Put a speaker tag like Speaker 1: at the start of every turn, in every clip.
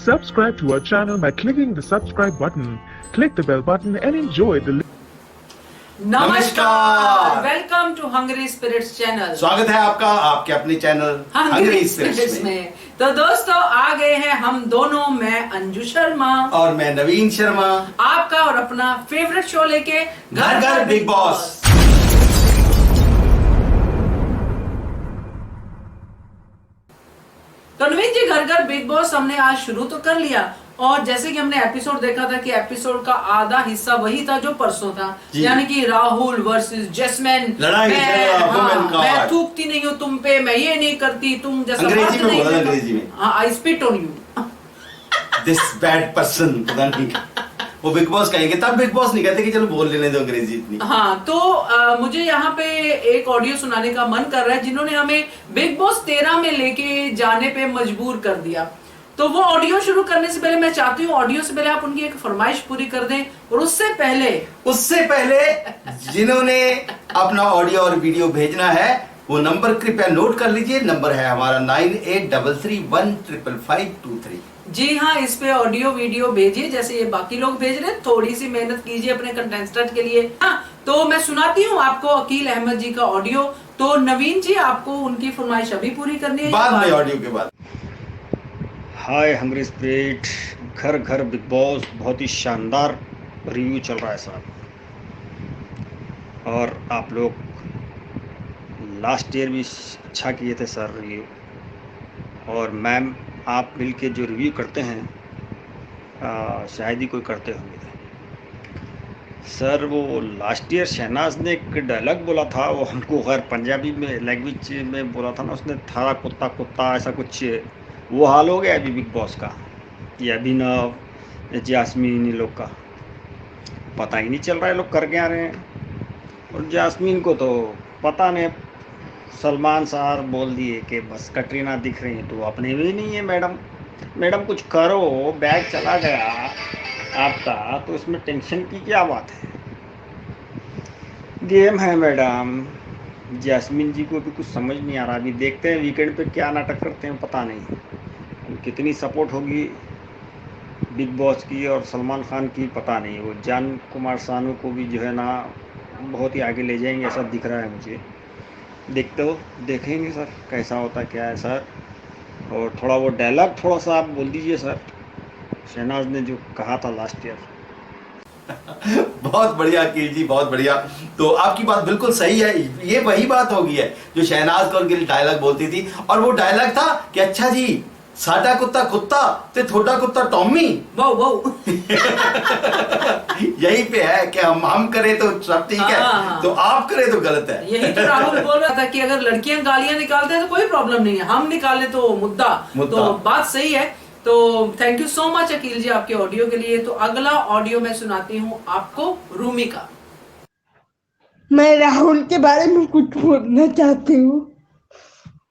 Speaker 1: Subscribe to our channel by clicking the subscribe button. Click the bell button and enjoy the
Speaker 2: नमस्कार,
Speaker 3: welcome to hungry spirits channel.
Speaker 2: स्वागत है आपका आपके अपने channel
Speaker 3: hungry spirits में। तो दोस्तों आ गए हैं हम दोनों, मैं अंजू शर्मा
Speaker 2: और मैं नवीन शर्मा,
Speaker 3: आपका और अपना फेवरेट शो लेके
Speaker 2: घर घर बिग बॉस।
Speaker 3: तो नवीन जी, घर घर बिग बॉस हमने आज शुरू तो कर लिया, और जैसे कि हमने एपिसोड देखा था कि एपिसोड का आधा हिस्सा वही था जो परसों था, यानी कि राहुल वर्सेस जैस्मिन।
Speaker 2: लड़ाई
Speaker 3: मैं थूकती नहीं हूँ तुम पे, मैं ये नहीं करती, तुम जैसा
Speaker 2: अंग्रेजी में बोला, अंग्रेजी में।
Speaker 3: हाँ, आई spit on you
Speaker 2: this bad person. पता नहीं वो बिग बॉस कहेंगे, तब बिग बॉस नहीं कहते कि चलो बोल लेने दो अंग्रेजी इतनी।
Speaker 3: हाँ, तो मुझे यहाँ पे एक ऑडियो सुनाने का मन कर रहा है जिन्होंने हमें बिग बॉस 13 में लेके जाने पे मजबूर कर दिया। तो वो ऑडियो शुरू करने से पहले मैं चाहती हूँ ऑडियो से पहले आप उनकी एक फरमाइश पूरी कर दें, और उससे पहले
Speaker 2: जिन्होंने अपना ऑडियो और वीडियो भेजना है वो नंबर कृपया नोट कर लीजिए। नंबर है हमारा 9833155523।
Speaker 3: जी हाँ, इस पे ऑडियो वीडियो भेजिए जैसे ये बाकी लोग भेज रहे हैं। थोड़ी सी मेहनत कीजिए अपने कंटेस्टेंट के लिए। हाँ, तो मैं सुनाती हूँ आपको अकील अहमद जी का ऑडियो। तो नवीन जी, आपको उनकी फरमाइश अभी पूरी करनी है
Speaker 2: बाद में, ऑडियो के बाद।
Speaker 4: हाय हंग्री स्पिरिट, घर घर बिग बॉस बहुत ही शानदार रिव्यू चल रहा है साहब। और आप लोग लास्ट ईयर भी अच्छा किए थे सर रिव्यू, और मैम आप मिलके जो रिव्यू करते हैं शायद ही कोई करते होंगे सर। वो लास्ट ईयर शहनाज ने एक डायलॉग बोला था, वो हमको खैर पंजाबी में लैंग्वेज में बोला था ना उसने, थारा कुत्ता कुत्ता ऐसा कुछ। वो हाल हो गया अभी बिग बॉस का, ये अभिनव जास्मीन इन लोग का पता ही नहीं चल रहा है लोग कर क्या रहे हैं। और जास्मीन को तो पता नहीं, सलमान साहब बोल दिए कि बस कटरीना दिख रही है तो अपने भी नहीं है। मैडम कुछ करो, बैग चला गया आपका तो इसमें टेंशन की क्या बात है। गेम है मैडम। जैस्मिन जी को भी कुछ समझ नहीं आ रहा, अभी देखते हैं वीकेंड पे क्या नाटक करते हैं, पता नहीं कितनी सपोर्ट होगी बिग बॉस की और सलमान खान की, पता नहीं। वो जान कुमार सानू को भी जो है ना बहुत ही आगे ले जाएंगे ऐसा दिख रहा है मुझे। देखेंगे सर कैसा होता क्या है सर। और थोड़ा वो डायलॉग थोड़ा सा आप बोल दीजिए सर, शहनाज ने जो कहा था लास्ट ईयर।
Speaker 2: बहुत बढ़िया अकील जी, बहुत बढ़िया। तो आपकी बात बिल्कुल सही है, ये वही बात होगी है जो शहनाज कौर के लिए डायलॉग बोलती थी। और वो डायलॉग था कि अच्छा जी साडा कुत्ता कुत्ता ते थोड़ा कुत्ता टॉमी।
Speaker 3: वाओ
Speaker 2: यही पे है कि हम करें तो सब ठीक है, तो आप करें तो गलत है।
Speaker 3: यही तो राहुल बोल रहा था कि अगर लड़कियां गालियां निकालते हैं तो कोई प्रॉब्लम नहीं है, हम निकाले तो मुद्दा। तो बात सही है। तो thank you so much Aqeel ji आपके ऑडियो के लिए। तो अगला ऑडियो मैं सुनाती हूँ आपको रूमी का।
Speaker 5: मैं राहुल के बारे में कुछ बोलना चाहती हूँ।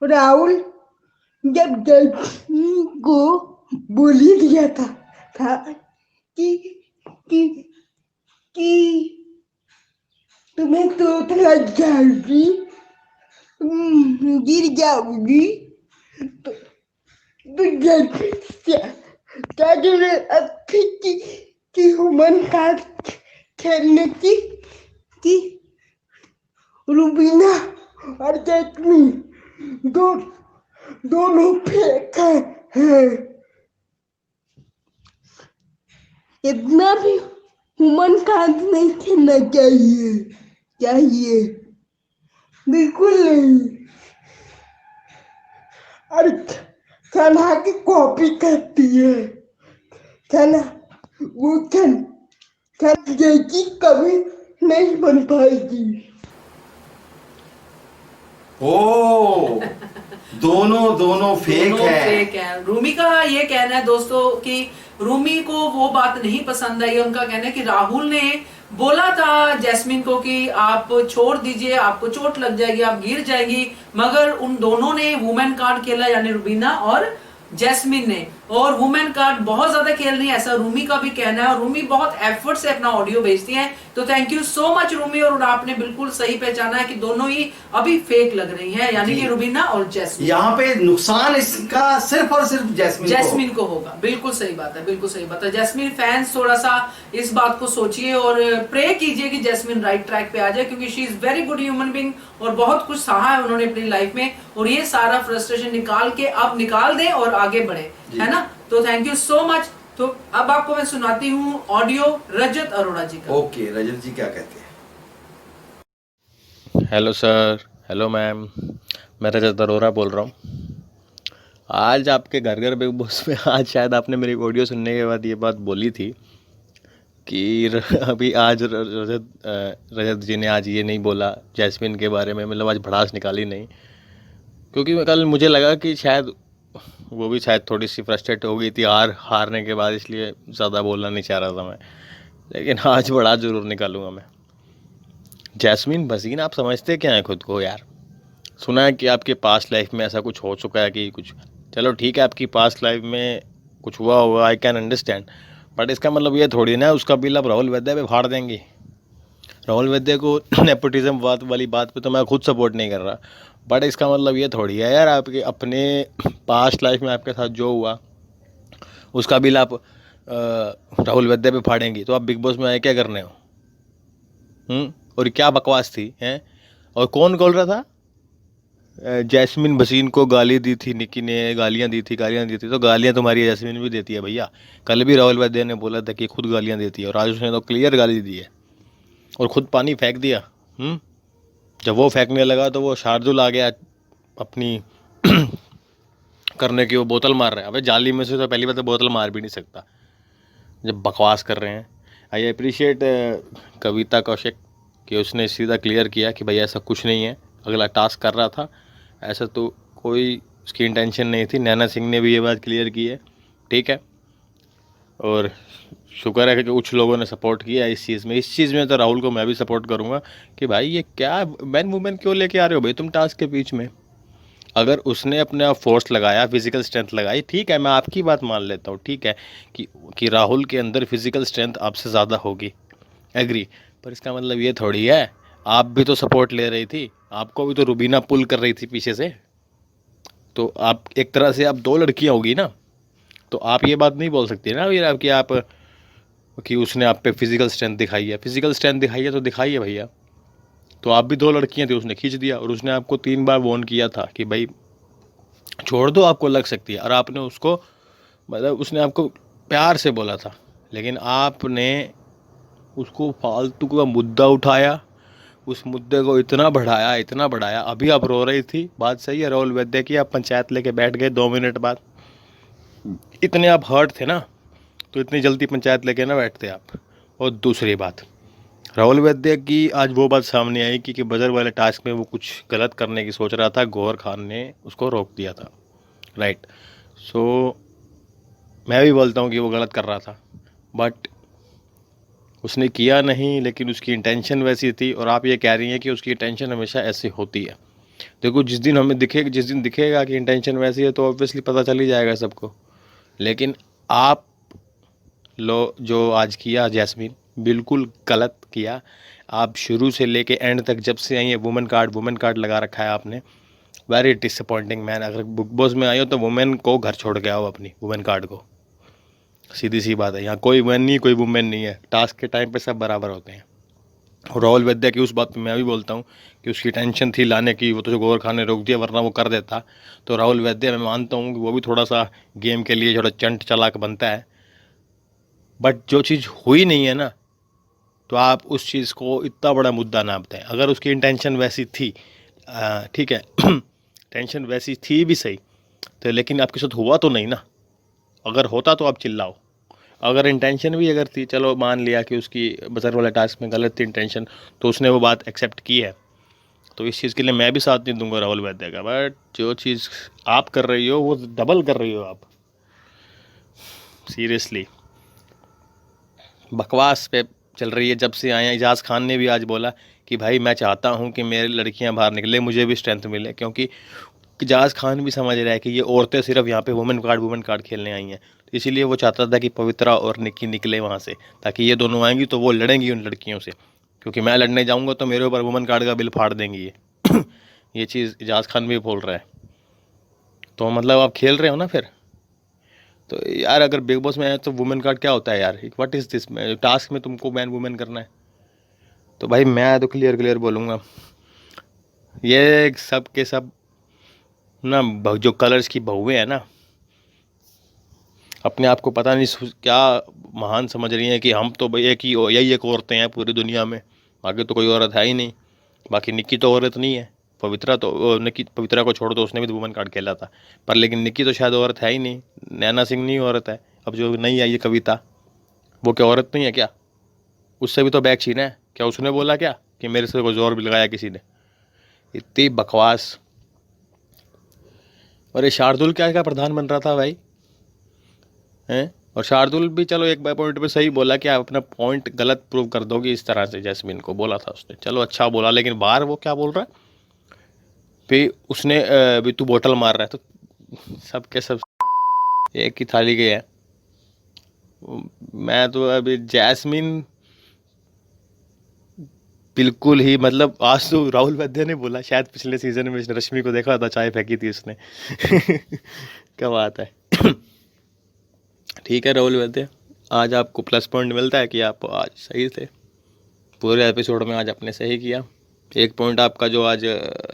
Speaker 5: राहुल जब जैस्मिन को बोली दिया था कि तुम्हें चोट लग जाएगी, गिर जाओगी, तो ह्यूमन कार्ड खेलने की रुबीना और जैस्मिन दोनों फेक है। इतना भी ह्यूमन कार्ड नहीं खेलना चाहिए, बिल्कुल नहीं। और खाना की कॉपी करती है, खाना जैसी कभी नहीं बन पाएगी।
Speaker 2: ओ दोनों फेक
Speaker 3: है। रूमी का ये कहना है दोस्तों कि रूमी को वो बात नहीं पसंद आई। उनका कहना है कि राहुल ने बोला था जैस्मिन को कि आप छोड़ दीजिए, आपको चोट लग जाएगी, आप गिर जाएगी, मगर उन दोनों ने वुमेन कार्ड खेला, यानी रुबीना और जैस्मिन ने। और वुमेन कार्ड बहुत ज्यादा खेल रही है, ऐसा रूमी का भी कहना है, और रूमी बहुत एफर्ट से अपना ऑडियो भेजती हैं। तो thank you so much Rumi, और आपने बिल्कुल सही पहचाना है कि दोनों ही अभी फेक लग रही हैं, यानी कि रुबीना और जैस्मिन।
Speaker 2: यहाँ पे नुकसान इसका सिर्फ और सिर्फ जैस्मिन
Speaker 3: को होगा। बिल्कुल सही बात है, बिल्कुल सही बात है। जैस्मिन फैंस थोड़ा सा इस बात को सोचिए और प्रे कीजिए कि जैस्मिन राइट ट्रैक पे आ जाए, क्योंकि she is very good human being और बहुत कुछ सहा है उन्होंने अपनी लाइफ में, और ये सारा फ्रस्ट्रेशन निकाल के अब निकाल दें और आगे बढ़े, है ना। तो थैंक यू सो मच। तो अब आपको मैं सुनाती हूँ ऑडियो रजत अरोड़ा जी का।
Speaker 2: ओके, रजत जी क्या कहते हैं?
Speaker 6: हेलो सर, हेलो मैम, मैं रजत अरोड़ा बोल रहा हूँ। आज आपके घर घर बिग बॉस में आज शायद आपने मेरी ऑडियो सुनने के बाद ये बात बोली थी कि अभी आज रजत जी ने आज ये नहीं बोला जैस्मिन के बारे में, मतलब आज भड़ास निकाली नहीं, क्योंकि कल मुझे लगा कि शायद वो भी शायद थोड़ी सी फ्रस्ट्रेट हो गई थी हारने के बाद, इसलिए ज़्यादा बोलना नहीं चाह रहा था मैं, लेकिन आज बड़ा ज़रूर निकालूंगा मैं। जैस्मिन भसीन, आप समझते क्या हैं खुद को यार? सुना है कि आपके पास्ट लाइफ में ऐसा कुछ हो चुका है कि कुछ, चलो ठीक है आपकी पास्ट लाइफ में कुछ हुआ होगा, आई कैन अंडरस्टैंड, बट इसका मतलब ये थोड़ी ना उसका बिल आप राहुल वैद्य पे फाड़ देंगे। राहुल वैद्य को नेपोटिज्म वाली बात पे तो मैं खुद सपोर्ट नहीं कर रहा, बट इसका मतलब ये थोड़ी है यार आपके अपने पास्ट लाइफ में आपके साथ जो हुआ उसका बिल आप राहुल वैद्य पे फाड़ेंगी। तो आप बिग बॉस में आए क्या करने हो? और क्या बकवास थी हैं? और कौन बोल रहा था? जैस्मिन भसीन को गाली दी थी, निकी ने गालियाँ दी थी, तो गालियाँ तुम्हारी जैस्मिन भी देती है भैया। कल भी राहुल वैद्य ने बोला था कि खुद गालियाँ देती है, और आज उसने तो क्लियर गाली दी है और खुद पानी फेंक दिया। जब वो फेंकने लगा तो वो शार्दुल आ गया अपनी करने की, वो बोतल मार रहा है। अबे जाली में से तो पहली बात तो बोतल मार भी नहीं सकता जब बकवास कर रहे हैं। आई अप्रिशिएट कविता कौशिक कि उसने सीधा क्लियर किया कि भाई ऐसा कुछ नहीं है, अगला टास्क कर रहा था, ऐसा तो कोई उसकी इंटेंशन नहीं थी। नैना सिंह ने भी ये बात क्लियर की है, ठीक है, और शुक्र है कि कुछ लोगों ने सपोर्ट किया इस चीज़ में तो राहुल को मैं भी सपोर्ट करूंगा कि भाई ये क्या मैन वुमेन क्यों लेके आ रहे हो भाई तुम टास्क के बीच में। अगर उसने अपने आप फोर्स लगाया, फिजिकल स्ट्रेंथ लगाई, ठीक है, मैं आपकी बात मान लेता हूँ, ठीक है कि राहुल के अंदर फिजिकल स्ट्रेंथ आपसे ज़्यादा होगी, एग्री, पर इसका मतलब ये थोड़ी है आप भी तो सपोर्ट ले रही थी, आपको भी तो रुबीना पुल कर रही थी पीछे से, तो आप एक तरह से आप दो लड़कियाँ होगी ना, तो आप ये बात नहीं बोल सकती ना फिर कि उसने आप पे फिजिकल स्ट्रेंथ दिखाई है। फिजिकल स्ट्रेंथ दिखाई है तो दिखाई है भैया, तो आप भी दो लड़कियां थी, उसने खींच दिया, और उसने आपको 3 बार वार्न किया था कि भाई छोड़ दो आपको लग सकती है, और आपने उसको मतलब उसने आपको प्यार से बोला था, लेकिन आपने उसको फालतू का मुद्दा उठाया, उस मुद्दे को इतना बढ़ाया। अभी आप रो रही थी, बात सही है राहुल वैद्य की, आप पंचायत लेके बैठ गए 2 मिनट बाद, इतने आप हर्ट थे ना, तो इतनी जल्दी पंचायत लेके ना बैठते आप। और दूसरी बात, राहुल वैद्य की आज वो बात सामने आई कि बजर वाले टास्क में वो कुछ गलत करने की सोच रहा था, गौहर खान ने उसको रोक दिया था, राइट। सो मैं भी बोलता हूँ कि वो गलत कर रहा था, बट उसने किया नहीं, लेकिन उसकी इंटेंशन वैसी थी, और आप ये कह रही हैं कि उसकी इंटेंशन हमेशा ऐसी होती है। देखो जिस दिन दिखेगा कि इंटेंशन वैसी है तो ऑब्वियसली पता चल ही जाएगा सबको, लेकिन आप जो आज किया जैस्मिन, बिल्कुल गलत किया। आप शुरू से लेके एंड तक जब से आई है वुमेन कार्ड लगा रखा है आपने, वेरी डिसअपॉइंटिंग मैन। अगर बिग बॉस में आई हो तो वुमेन को घर छोड़ के आओ, अपनी वुमेन कार्ड को, सीधी सी बात है। यहाँ कोई वुमेन नहीं, कोई वुमेन नहीं है, टास्क के टाइम पे सब बराबर होते हैं। और राहुल वैद्य की उस बात पे मैं भी बोलता हूँ कि उसकी टेंशन थी लाने की, वो तो जो गौहर खान ने रोक दिया, वरना वो कर देता। तो राहुल वैद्य मैं मानता हूँ कि वो भी थोड़ा सा गेम के लिए थोड़ा चंट चालाक बनता है, बट जो चीज़ हुई नहीं है ना, तो आप उस चीज़ को इतना बड़ा मुद्दा ना बताएं। अगर उसकी इंटेंशन वैसी थी, ठीक है टेंशन वैसी थी भी सही, तो लेकिन आपके साथ हुआ तो नहीं ना। अगर होता तो आप चिल्लाओ, अगर इंटेंशन भी अगर थी, चलो मान लिया कि उसकी बजर वाले टास्क में गलत थी इंटेंशन, तो उसने वो बात एक्सेप्ट की है, तो इस चीज़ के लिए मैं भी साथ नहीं दूंगा राहुल वैद्य का। बट जो चीज़ आप कर रही हो वो डबल कर रही हो आप, सीरियसली बकवास पे चल रही है जब से आए हैं। इजाज़ खान ने भी आज बोला कि भाई मैं चाहता हूं कि मेरी लड़कियां बाहर निकले, मुझे भी स्ट्रेंथ मिले, क्योंकि इजाज़ खान भी समझ रहा है कि ये औरतें सिर्फ यहाँ पे वुमेन कार्ड खेलने आई हैं, तो इसीलिए वो चाहता था कि पवित्रा और निक्की निकले वहाँ से, ताकि ये दोनों आएंगी तो वो लड़ेंगी उन लड़कियों से, क्योंकि मैं लड़ने जाऊँगा तो मेरे ऊपर वुमेन कार्ड का बिल फाड़ देंगी ये ये चीज़ इजाज़ खान भी बोल रहा है। तो मतलब आप खेल रहे हो ना फिर। तो यार अगर बिग बॉस में है तो वुमेन कार्ड क्या होता है यार, व्हाट इज़ दिस, टास्क में तुमको मैन वुमेन करना है। तो भाई मैं तो क्लियर बोलूँगा, ये सब के सब ना जो कलर्स की बहुएं हैं ना, अपने आप को पता नहीं क्या महान समझ रही हैं कि हम तो भाई यही एक औरतें हैं पूरी दुनिया में, आगे तो कोई औरत है ही नहीं। बाकी निक्की तो औरत नहीं है, पवित्रा को छोड़ दो, उसने भी तो वुमेन कार्ड खेला था, पर लेकिन निक्की तो शायद औरत है ही नहीं। नैना सिंह नहीं औरत है, अब जो नहीं आई है कविता, वो क्या औरत नहीं है क्या? उससे भी तो बैग छीना है क्या? उसने बोला क्या कि मेरे से कोई जोर भी लगाया किसी ने? इतनी बकवास। और ये शार्दुल क्या प्रधान बन रहा था भाई हैं? और शार्दुल भी चलो एक पॉइंट पे सही बोला कि आप अपना पॉइंट गलत प्रूव कर दोगे इस तरह से, जैस्मिन को बोला था उसने, चलो अच्छा बोला, लेकिन बाहर वो क्या बोल रहा है फिर उसने भी तू बोतल मार रहा है, तो सब के सब एक ही थाली के है। मैं तो अभी जैस्मिन बिल्कुल ही, मतलब आज तो राहुल वैद्य ने बोला, शायद पिछले सीजन में रश्मि को देखा था चाय फेंकी थी उसने क्या बात है ठीक है राहुल वैद्य, आज आपको प्लस पॉइंट मिलता है कि आप आज सही थे पूरे एपिसोड में, आज आपने सही किया। एक पॉइंट आपका जो आज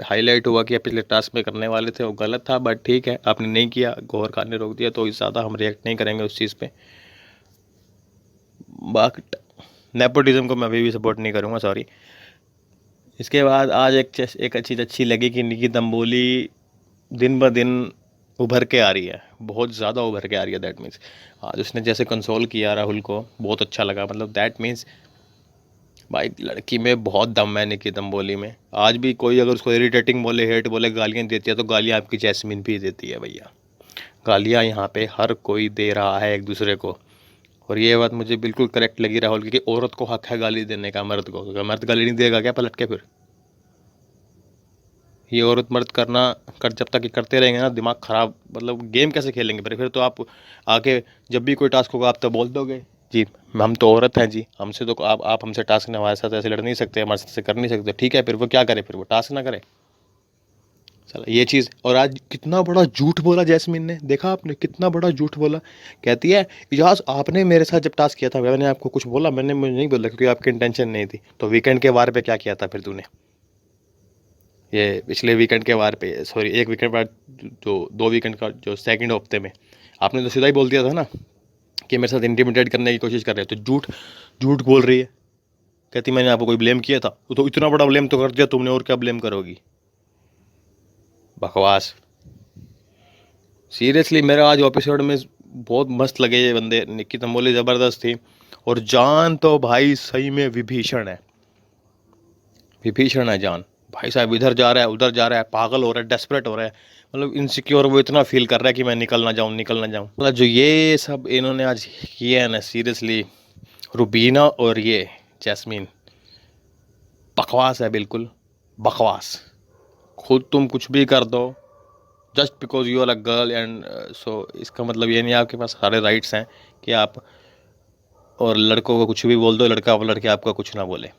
Speaker 6: हाईलाइट हुआ कि आप पिछले टास्क में करने वाले थे वो गलत था, बट ठीक है आपने नहीं किया, गौहर खान ने रोक दिया, तो इस ज़्यादा हम रिएक्ट नहीं करेंगे उस चीज़ पे। बाकी नेपोटिज्म को मैं अभी भी सपोर्ट नहीं करूँगा, सॉरी। इसके बाद आज एक चीज़ अच्छी लगी कि निकी तंबोली दिन ब दिन उभर के आ रही है, बहुत ज़्यादा उभर के आ रही है। दैट मीन्स आज उसने जैसे कंसोल किया राहुल को, बहुत अच्छा लगा। मतलब दैट मीन्स भाई लड़की में बहुत दम है निकी तंबोली में। आज भी कोई अगर उसको इरिटेटिंग बोले, हेट बोले, गालियाँ देती है, तो गालियाँ आपकी जैस्मिन भी देती है भैया। गालियाँ यहाँ पे हर कोई दे रहा है एक दूसरे को, और ये बात मुझे बिल्कुल करेक्ट लगी राहुल की कि औरत को हक है गाली देने का मर्द को। अगर मर्द गाली नहीं देगा क्या पलट के, फिर ये औरत मर्द जब तक ये करते रहेंगे ना, दिमाग ख़राब, मतलब गेम कैसे खेलेंगे फिर तो आप आके जब भी कोई टास्क होगा आप तो बोल दोगे जी हम तो औरत हैं जी, हमसे तो आप हमसे टास्क ने हमारे साथ ऐसे लड़ नहीं सकते, हमारे साथ ऐसे कर नहीं सकते। ठीक है, फिर वो क्या करे, फिर वो टास्क ना करे। चलो ये चीज़। और आज कितना बड़ा झूठ बोला जैस्मिन ने, देखा आपने कितना बड़ा झूठ बोला। कहती है इजाज़ आपने मेरे साथ जब टास्क किया था मैंने आपको कुछ बोला? मुझे नहीं बोला, क्योंकि आपकी इंटेंशन नहीं थी। तो वीकेंड के वार पे क्या किया था फिर तूने? ये पिछले वीकेंड के वार पे, सॉरी एक वीकेंड बाद, जो 2 वीकेंड का जो सेकंड हफ्ते में, आपने तो सीधा ही बोल दिया था ना कि मेरे साथ इंटिमिडेट करने की कोशिश कर रहे हो। तो झूठ बोल रही है, कहती मैंने आपको कोई ब्लेम किया था। तो इतना बड़ा ब्लेम तो कर दिया तुमने, और क्या ब्लेम करोगी? बकवास। सीरियसली मेरा आज एपिसोड में बहुत मस्त लगे ये बंदे। निक्की तंबोली ज़बरदस्त थी, और जान तो भाई सही में विभीषण है, विभीषण है जान। भाई साहब इधर जा रहा है उधर जा रहा है, पागल हो रहा है, डेस्परेट हो रहा है, मतलब इनसिक्योर वो इतना फील कर रहा है कि मैं निकल ना जाऊँ। मतलब जो ये सब इन्होंने आज किया है ना, सीरियसली रुबीना और ये जैस्मिन, बकवास है, बिल्कुल बकवास। खुद तुम कुछ भी कर दो just because you are a girl, and so इसका मतलब ये नहीं आपके पास सारे राइट्स हैं कि आप और लड़कों को कुछ भी बोल दो, लड़के आपका कुछ ना बोले।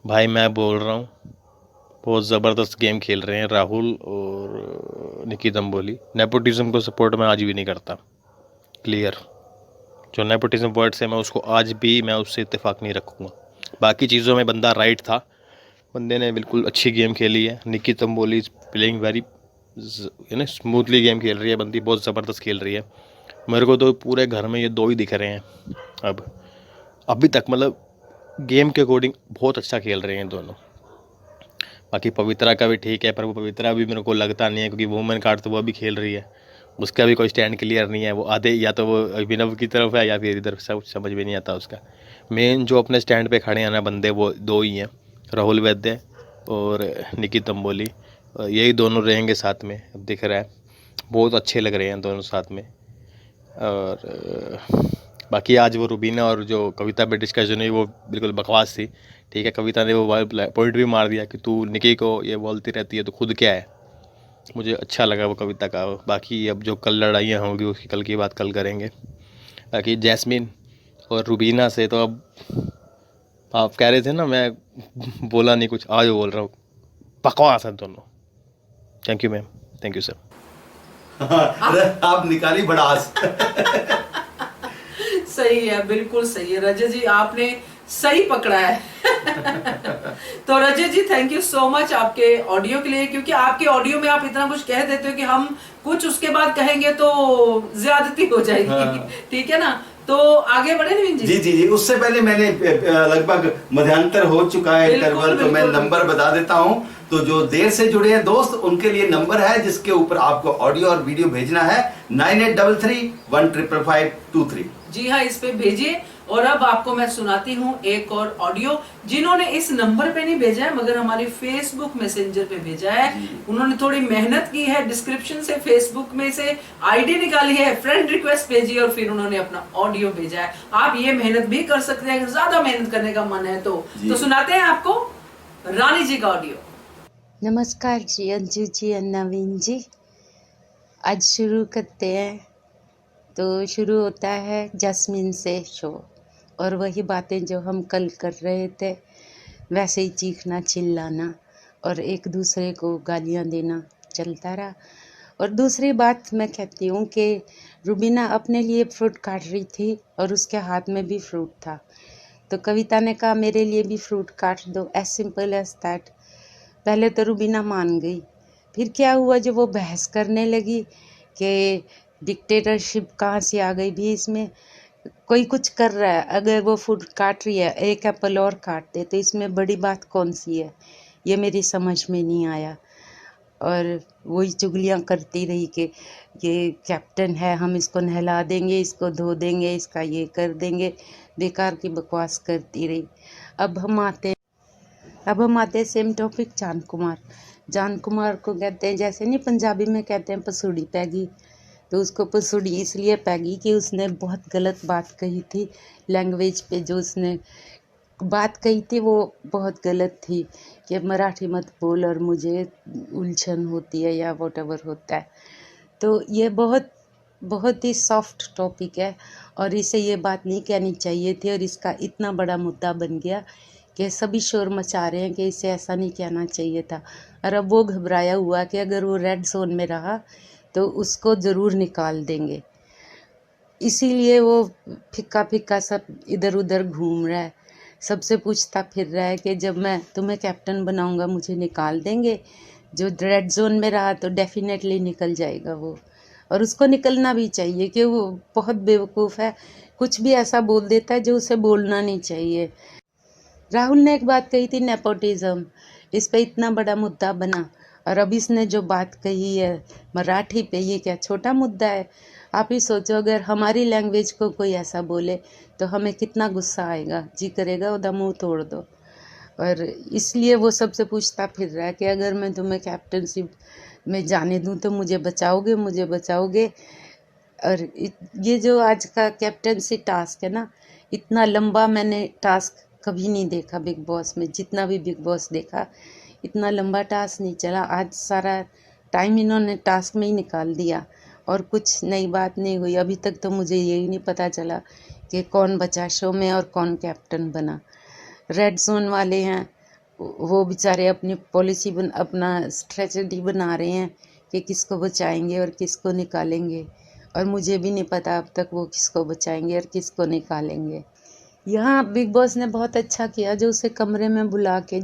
Speaker 6: भाई मैं बोल रहा हूँ बहुत ज़बरदस्त गेम खेल रहे हैं राहुल और निकी तंबोली। नेपोटिज्म को सपोर्ट मैं आज भी नहीं करता, क्लियर। जो नेपोटिज्म वर्ड से मैं उसको आज भी मैं उससे इत्तेफाक नहीं रखूँगा। बाकी चीज़ों में बंदा राइट था, बंदे ने बिल्कुल अच्छी गेम खेली है। Nikki Tamboli is playing very smoothly game खेल रही है, बंदी बहुत ज़बरदस्त खेल रही है। मेरे को तो पूरे घर में ये 2 ही दिख रहे हैं अभी तक, मतलब गेम के अकॉर्डिंग बहुत अच्छा खेल रहे हैं दोनों। बाकी पवित्रा का भी ठीक है, पर वो पवित्रा भी मेरे को लगता नहीं है, क्योंकि वुमेन कार्ड तो वो भी खेल रही है, उसका भी कोई स्टैंड क्लियर नहीं है। वो आधे या तो वो अभिनव की तरफ है या फिर इधर, सब समझ में नहीं आता उसका। मेन जो अपने स्टैंड पे खड़े हैं ना बंदे, वो 2 ही हैं, राहुल वैद्य और निकी तंबोली। यही दोनों रहेंगे साथ में, अब दिख रहा है बहुत अच्छे लग रहे हैं दोनों साथ में। और बाकी आज वो रुबीना और जो कविता पे डिस्कशन हुई वो बिल्कुल बकवास थी। ठीक है, कविता ने वो पॉइंट भी मार दिया कि तू निकी को ये बोलती रहती है तो खुद क्या है। मुझे अच्छा लगा वो कविता का। बाकी अब जो कल लड़ाइयाँ होंगी उसकी कल की बात कल करेंगे। बाकी जैस्मिन और रुबीना से तो अब आप कह रहे थे ना, मैं बोला नहीं कुछ, आज बोल रहा हूँ, बकवास है दोनों। Thank you ma'am, thank you sir.
Speaker 2: आप निकाली भड़ास।
Speaker 3: सही है, बिल्कुल सही है रजत जी, आपने सही पकड़ा है। तो रजत जी थैंक यू सो मच आपके ऑडियो के लिए, क्योंकि आपके ऑडियो में आप इतना कुछ कह देते हो कि हम कुछ उसके बाद कहेंगे तो ज्यादती हो जाएगी।
Speaker 2: हाँ।
Speaker 3: ठीक है ना, तो आगे बढ़े नवीन जी।
Speaker 2: जी जी जी, उससे पहले मैंने लगभग मध्यांतर हो चुका है इंटरवल, तो मैं नंबर बता देता हूं। तो जो देर से जुड़े हैं दोस्त, उनके लिए नंबर है जिसके ऊपर आपको ऑडियो और वीडियो भेजना है 9833155523।
Speaker 3: जी हाँ, इस पे भेजिए। और अब आपको मैं सुनाती हूँ एक और ऑडियो, जिन्होंने इस नंबर पे नहीं भेजा है मगर हमारे फेसबुक मैसेंजर पे भेजा है। उन्होंने थोड़ी मेहनत की है, डिस्क्रिप्शन से फेसबुक में से आईडी निकाली है, फ्रेंड रिक्वेस्ट भेजी और फिर उन्होंने अपना ऑडियो भेजा है। आप ये मेहनत भी कर सकते हैं अगर ज्यादा मेहनत करने का मन है तो सुनाते हैं आपको रानी जी का ऑडियो।
Speaker 7: नमस्कार जी, अंजू जी और नवीन जी। आज शुरू करते हैं। तो शुरू होता है जैस्मिन से शो, और वही बातें जो हम कल कर रहे थे, वैसे ही चीखना चिल्लाना और एक दूसरे को गालियां देना चलता रहा। और दूसरी बात मैं कहती हूँ कि रुबीना अपने लिए फ्रूट काट रही थी और उसके हाथ में भी फ्रूट था, तो कविता ने कहा मेरे लिए भी फ्रूट काट दो, एज सिंपल एज दैट। पहले तो रुबीना मान गई, फिर क्या हुआ जब वो बहस करने लगी कि डिक्टेटरशिप कहाँ से आ गई भी इसमें, कोई कुछ कर रहा है, अगर वो फूड काट रही है एक एप्पल और काट दे तो इसमें बड़ी बात कौन सी है, ये मेरी समझ में नहीं आया। और वही चुगलियाँ करती रही कि ये कैप्टन है, हम इसको नहला देंगे, इसको धो देंगे, इसका ये कर देंगे, बेकार की बकवास करती रही। अब हम आते सेम टॉपिक जान कुमार को कहते हैं, जैसे नहीं पंजाबी में कहते हैं पसूड़ी पैगी, तो उसको पसूड़ी इसलिए पैगी कि उसने बहुत गलत बात कही थी। लैंग्वेज पे जो उसने बात कही थी वो बहुत गलत थी कि मराठी मत बोल और मुझे उलझन होती है या व्हाटएवर होता है। तो ये बहुत ही सॉफ्ट टॉपिक है और इसे ये बात नहीं कहनी चाहिए थी, और इसका इतना बड़ा मुद्दा बन गया कि सभी शोर मचा रहे हैं कि इसे ऐसा नहीं कहना चाहिए था। और अब वो घबराया हुआ कि अगर वो रेड जोन में रहा तो उसको ज़रूर निकाल देंगे, इसीलिए वो फिक्का सब इधर उधर घूम रहा है, सबसे पूछता फिर रहा है कि जब मैं तुम्हें कैप्टन बनाऊंगा मुझे निकाल देंगे। जो रेड जोन में रहा तो डेफिनेटली निकल जाएगा वो, और उसको निकलना भी चाहिए कि वो बहुत बेवकूफ़ है, कुछ भी ऐसा बोल देता है जो उसे बोलना नहीं चाहिए। राहुल ने एक बात कही थी नेपोटिज्म, इस पे इतना बड़ा मुद्दा बना, और अब इसने जो बात कही है मराठी पे, ये क्या छोटा मुद्दा है। आप ही सोचो अगर हमारी लैंग्वेज को कोई ऐसा बोले तो हमें कितना गुस्सा आएगा, जी करेगा उधर मुंह तोड़ दो। और इसलिए वो सबसे पूछता फिर रहा है कि अगर मैं तुम्हें कैप्टनशिप में जाने दूं तो मुझे बचाओगे। और ये जो आज का कैप्टनसी टास्क है ना, इतना लंबा मैंने टास्क कभी नहीं देखा बिग बॉस में, जितना भी बिग बॉस देखा इतना लंबा टास्क नहीं चला। आज सारा टाइम इन्होंने टास्क में ही निकाल दिया और कुछ नई बात नहीं हुई। अभी तक तो मुझे यही नहीं पता चला कि कौन बचा शो में और कौन कैप्टन बना। रेड जोन वाले हैं वो बेचारे अपनी पॉलिसी अपना स्ट्रेटजी बना रहे हैं कि किसको बचाएंगे और किसको निकालेंगे, और मुझे भी नहीं पता अब तक वो किसको बचाएंगे और किसको निकालेंगे। यहाँ बिग बॉस ने बहुत अच्छा किया जो उसे कमरे में बुला के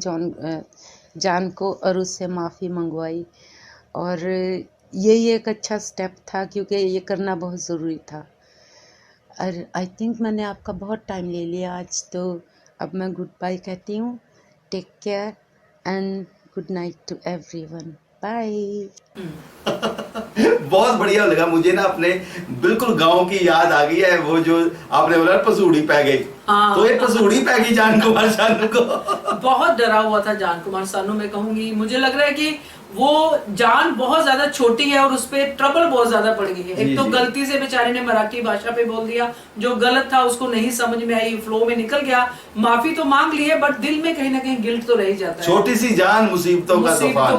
Speaker 7: जान को और उससे माफ़ी मंगवाई, और यही एक अच्छा स्टेप था क्योंकि ये करना बहुत ज़रूरी था। और आई थिंक मैंने आपका बहुत टाइम ले लिया आज, तो अब मैं गुड बाय कहती हूँ। Take care and good night to everyone, bye.
Speaker 2: बहुत बढ़िया लगा मुझे ना, अपने बिल्कुल गांव की याद आ गई है। वो जो आपने बोला पसूड़ी पै गई, तो ये पसूड़ी पै गई जान कुमार सानू को।
Speaker 3: बहुत डरा हुआ था जान कुमार सानू, मैं कहूंगी। मुझे लग रहा है कि वो जान बहुत ज्यादा छोटी है और उस पर ट्रबल बहुत ज्यादा पड़ गई है।
Speaker 2: जी,
Speaker 3: एक तो
Speaker 2: जी।
Speaker 3: गलती से बेचारे ने मराठी भाषा पे बोल दिया, जो गलत था उसको नहीं समझ में आई, फ्लो में निकल गया, माफी तो मांग ली है बट दिल में कहीं ना कहीं गिल्ट तो रह ही जाता है।
Speaker 2: छोटी सी जान मुसीबतों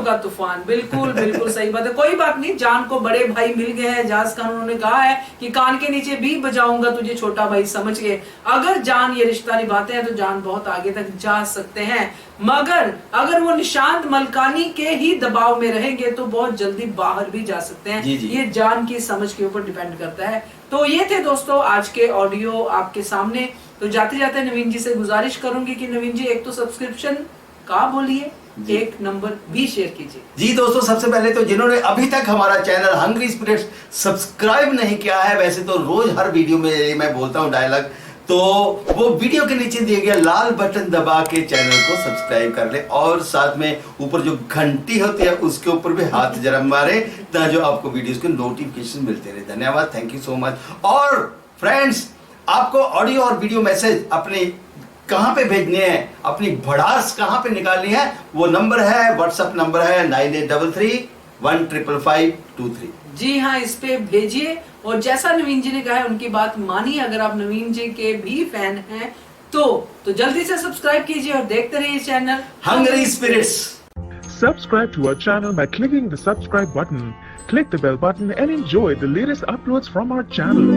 Speaker 2: का
Speaker 3: तूफान, बिल्कुल बिल्कुल सही बात है। कोई बात नहीं, जान को बड़े भाई मिल गए हैं। जास खान उन्होंने कहा है कि कान के नीचे भी बजाऊंगा तुझे छोटा भाई समझ के। अगर जान ये रिश्ता निभाते हैं तो जान बहुत आगे तक जा सकते हैं, मगर अगर वो निशांत मलकानी के ही दबाव में रहेंगे तो बहुत जल्दी बाहर भी जा सकते हैं।
Speaker 2: जी, जी।
Speaker 3: ये जान की समझ के ऊपर डिपेंड करता है। तो ये थे दोस्तों आज के ऑडियो आपके सामने। तो जाते जाते नवीन जी से गुजारिश करूंगी कि नवीन जी एक तो सब्सक्रिप्शन का बोलिए, एक नंबर भी शेयर कीजिए।
Speaker 2: जी दोस्तों, सबसे पहले तो जिन्होंने अभी तक हमारा चैनल हंग्री स्पिरिट्स सब्सक्राइब नहीं किया है, वैसे तो रोज हर वीडियो में मैं बोलता हूं डायलॉग, तो वो वीडियो के नीचे दिए गए लाल बटन दबा के चैनल को सब्सक्राइब कर ले और साथ में ऊपर जो घंटी होती है उसके ऊपर भी हाथ जरा मारे ताकि जो आपको वीडियोस के नोटिफिकेशन मिलते रहे। धन्यवाद, थैंक यू सो मच। और फ्रेंड्स, आपको ऑडियो और वीडियो मैसेज अपने कहां पे भेजने हैं, अपनी भड़ास कहां पे निकालनी है, वो नंबर है, व्हाट्सएप नंबर है 9833155523।
Speaker 3: जी हाँ, इस पे भेजिए और जैसा नवीन जी ने कहा है उनकी बात मानिए। अगर आप नवीन जी के भी फैन हैं तो जल्दी से सब्सक्राइब कीजिए और देखते रहिए channel
Speaker 2: hungry spirits.
Speaker 1: Subscribe to our channel by clicking the subscribe button. Click the bell button and enjoy the latest uploads from our channel.